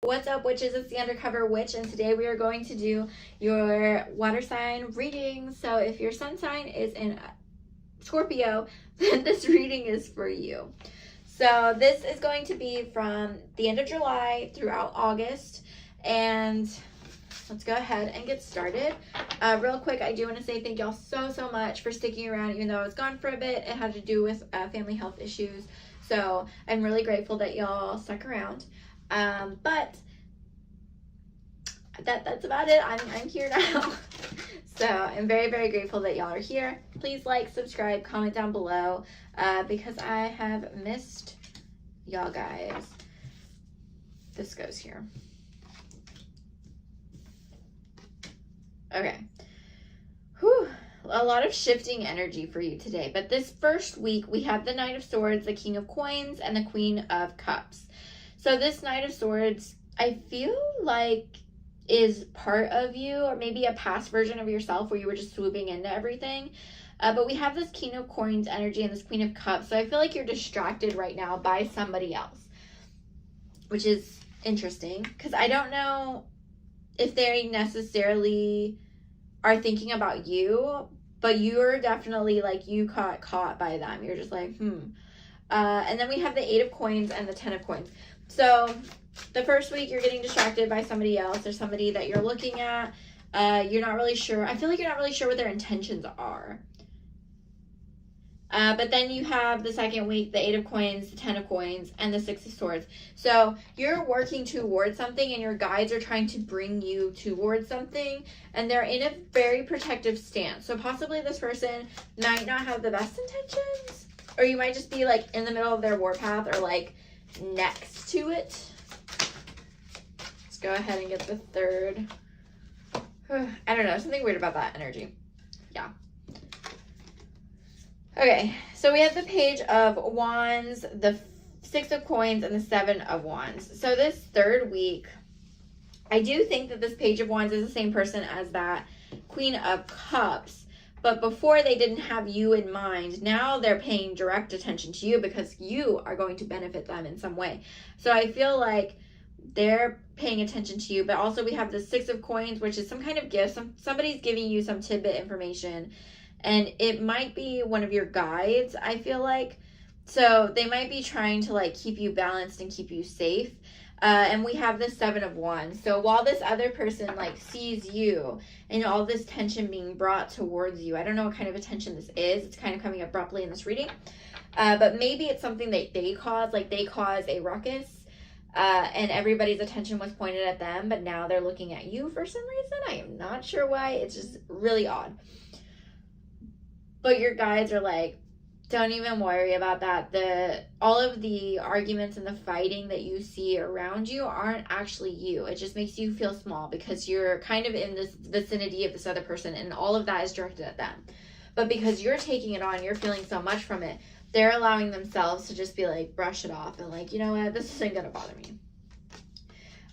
What's up, witches? It's the Undercover Witch, and today we are going to do your water sign reading. So if your sun sign is in Scorpio, then this reading is for you. So this is going to be from the end of July throughout August, and let's go ahead and get started. Real quick, I do want to say thank y'all so much for sticking around, even though I was gone for a bit. It had to do with family health issues, so I'm really grateful that y'all stuck around. But that's about it. I'm here now. So I'm very grateful that y'all are here. Please like, subscribe, comment down below, because I have missed y'all guys. This goes here. Okay. Whew. A lot of shifting energy for you today. But this first week, we have the Knight of Swords, the King of Coins, and the Queen of Cups. So this Knight of Swords, I feel like is part of you, or maybe a past version of yourself where you were just swooping into everything. But we have this King of Coins energy and this Queen of Cups. So I feel like you're distracted right now by somebody else, which is interesting because I don't know if they necessarily are thinking about you, but you're definitely like, you got caught by them. You're just like, and then we have the 8 of Coins and the 10 of Coins. So the first week you're getting distracted by somebody else or somebody that you're looking at. You're not really sure. I feel like you're not really sure what their intentions are. But then you have the second week, the 8 of Coins, the 10 of Coins, and the 6 of Swords. So you're working towards something and your guides are trying to bring you towards something, and they're in a very protective stance. So possibly this person might not have the best intentions, or you might just be like in the middle of their warpath or like next to it. Let's go ahead and get the third. I don't know, something weird about that energy. Yeah. Okay, so we have the Page of Wands, the 6 of Coins, and the 7 of Wands. So this third week, I do think that this Page of Wands is the same person as that Queen of Cups. But before, they didn't have you in mind. Now they're paying direct attention to you because you are going to benefit them in some way. So I feel like they're paying attention to you. But also we have the 6 of Coins, which is some kind of gift. Somebody's giving you some tidbit information. And it might be one of your guides, I feel like. So they might be trying to like keep you balanced and keep you safe. And we have the 7 of Wands. So while this other person like sees you and all this tension being brought towards you, I don't know what kind of attention this is. It's kind of coming abruptly in this reading. But maybe it's something that they cause, like they cause a ruckus. And everybody's attention was pointed at them, but now they're looking at you for some reason. I am not sure why. It's just really odd. But your guides are like, don't even worry about that. All of the arguments and the fighting that you see around you aren't actually you. It just makes you feel small because you're kind of in this vicinity of this other person, and all of that is directed at them. But because you're taking it on, you're feeling so much from it, they're allowing themselves to just be like, brush it off and like, you know what, this isn't gonna bother me.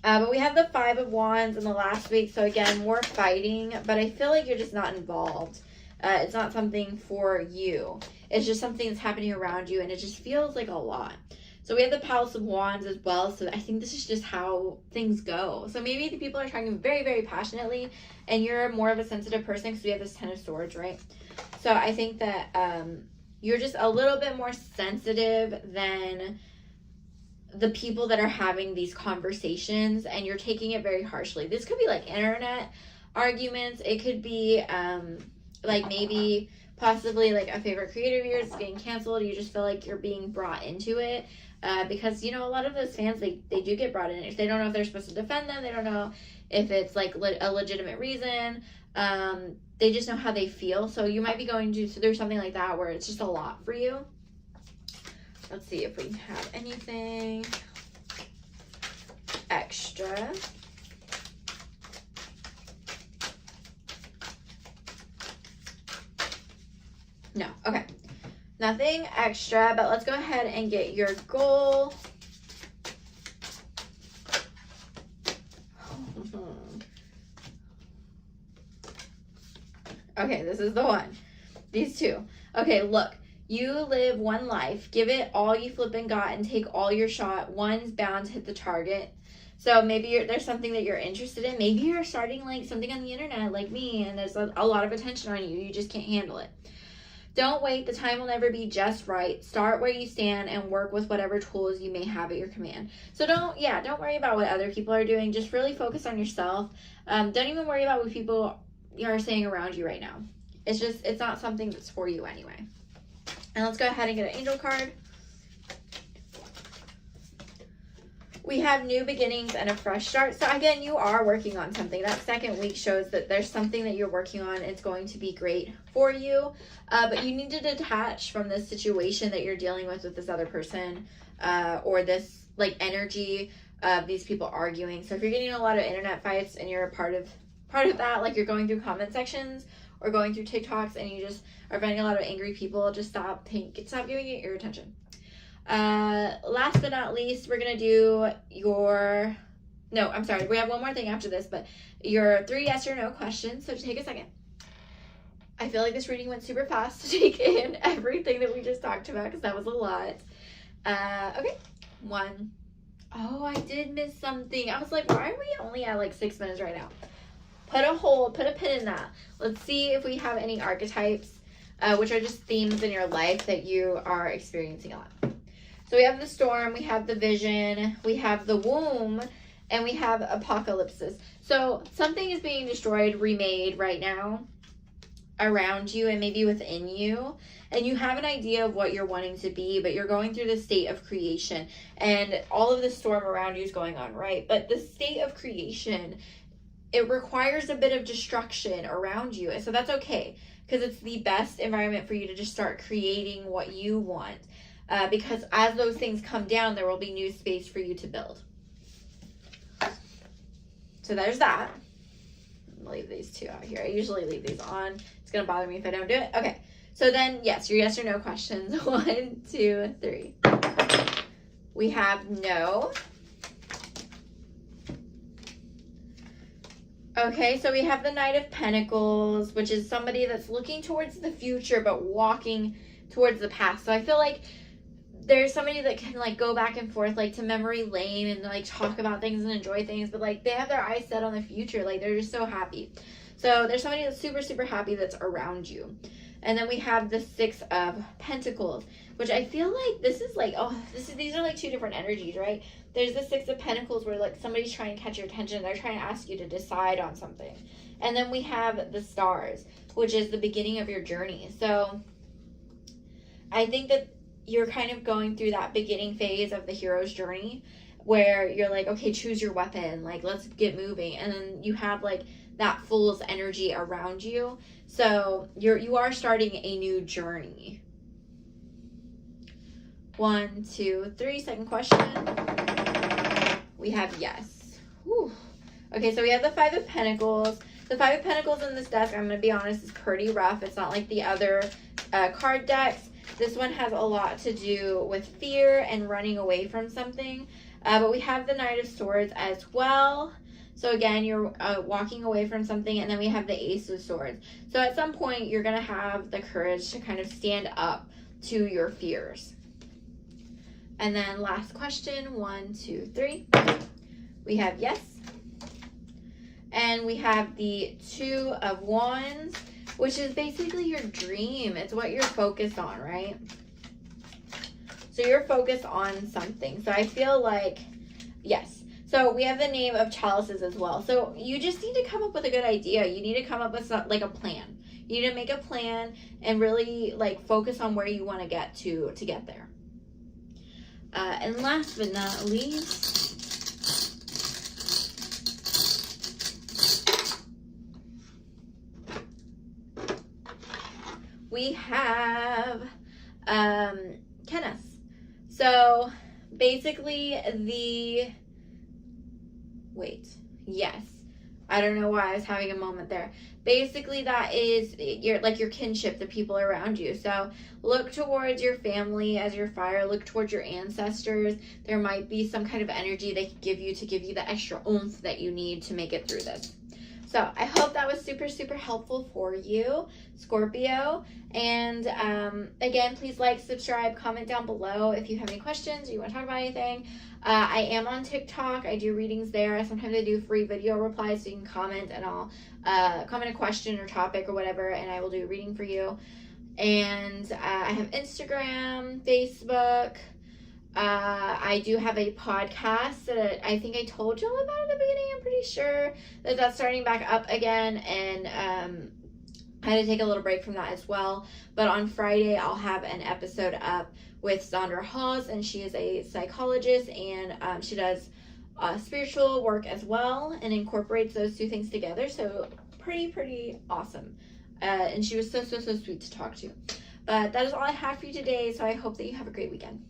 But we have the 5 of Wands in the last week. So again, more fighting, but I feel like you're just not involved. It's not something for you. It's just something that's happening around you, and it just feels like a lot. So we have the Palace of Wands as well. So I think this is just how things go. So maybe the people are talking very passionately, and you're more of a sensitive person because we have this 10 of Swords, right? So I think that you're just a little bit more sensitive than the people that are having these conversations, and you're taking it very harshly. This could be like internet arguments. It could be like maybe possibly like a favorite creator of yours is getting canceled. You just feel like you're being brought into it because, you know, a lot of those fans, they do get brought in. If they don't know if they're supposed to defend them, they don't know if it's like a legitimate reason. They just know how they feel. So you might be going through something like that where it's just a lot for you. Let's see if we have anything extra. No, okay. Nothing extra, but let's go ahead and get your goal. Okay, this is the one. These two. Okay, look. You live one life. Give it all you flippin' got and take all your shot. One's bound to hit the target. So maybe there's something that you're interested in. Maybe you're starting like something on the internet like me, and there's a lot of attention on you. You just can't handle it. Don't wait. The time will never be just right. Start where you stand and work with whatever tools you may have at your command. So don't worry about what other people are doing. Just really focus on yourself. Don't even worry about what people are saying around you right now. It's not something that's for you anyway. And let's go ahead and get an angel card. We have new beginnings and a fresh start. So again, you are working on something. That second week shows that there's something that you're working on. It's going to be great for you. But you need to detach from this situation that you're dealing with this other person, or this like energy of these people arguing. So if you're getting a lot of internet fights and you're a part of that, like you're going through comment sections or going through TikToks and you just are finding a lot of angry people, just stop giving it your attention. Last but not least, we're gonna do we have one more thing after this, but your 3 yes or no questions. So take a second. I feel like this reading went super fast to take in everything that we just talked about, because that was a lot. Okay, 1. Oh, I did miss something. I was like, why are we only at like 6 minutes right now? Put a pin in that. Let's see if we have any archetypes, which are just themes in your life that you are experiencing a lot. So we have the storm, we have the vision, we have the womb, and we have apocalypses. So something is being destroyed, remade right now around you and maybe within you. And you have an idea of what you're wanting to be, but you're going through the state of creation. And all of the storm around you is going on, right? But the state of creation, it requires a bit of destruction around you. And so that's okay, because it's the best environment for you to just start creating what you want. Because as those things come down, there will be new space for you to build. So there's that. I'll leave these 2 out here. I usually leave these on. It's going to bother me if I don't do it. Okay. So then, yes, your yes or no questions. 1, 2, 3. We have no. Okay, so we have the Knight of Pentacles, which is somebody that's looking towards the future but walking towards the past. So I feel like there's somebody that can like go back and forth like to memory lane and like talk about things and enjoy things, but like they have their eyes set on the future. Like they're just so happy. So there's somebody that's super, super happy that's around you. And then we have the 6 of Pentacles, which I feel like this is like, these are like 2 different energies, right? There's the 6 of Pentacles where like somebody's trying to catch your attention. They're trying to ask you to decide on something. And then we have the Stars, which is the beginning of your journey. So I think that you're kind of going through that beginning phase of the hero's journey where you're like, okay, choose your weapon. Like, let's get moving. And then you have like that fool's energy around you. So you are starting a new journey. 1, 2, 3. Second question. We have yes. Whew. Okay, so we have the 5 of Pentacles. The 5 of Pentacles in this deck, I'm going to be honest, is pretty rough. It's not like the other card decks. This one has a lot to do with fear and running away from something. But we have the Knight of Swords as well. So again, you're walking away from something. And then we have the Ace of Swords. So at some point, you're going to have the courage to kind of stand up to your fears. And then last question, 1, 2, 3. We have yes. And we have the 2 of Wands, which is basically your dream. It's what you're focused on, right? So you're focused on something. So I feel like, yes. So we have the Knave of Chalices as well. So you just need to come up with a good idea. You need to come up with like a plan. You need to make a plan and really like focus on where you want to get to get there. And last but not least, we have Kenneth. So basically yes. I don't know why I was having a moment there. Basically, that is your kinship, the people around you. So look towards your family as your fire. Look towards your ancestors. There might be some kind of energy they can give you to give you the extra oomph that you need to make it through this. So I hope that was super, super helpful for you, Scorpio. And again, please like, subscribe, comment down below if you have any questions or you want to talk about anything. I am on TikTok. I do readings there. Sometimes I do free video replies, so you can comment and I'll comment a question or topic or whatever, and I will do a reading for you. And I have Instagram, Facebook. I do have a podcast that I think I told y'all about at the beginning. I'm pretty sure that that's starting back up again, and I had to take a little break from that as well. But on Friday, I'll have an episode up with Sandra Hawes, and she is a psychologist, and she does spiritual work as well and incorporates those two things together. So pretty awesome. And she was so sweet to talk to. But that is all I have for you today, so I hope that you have a great weekend.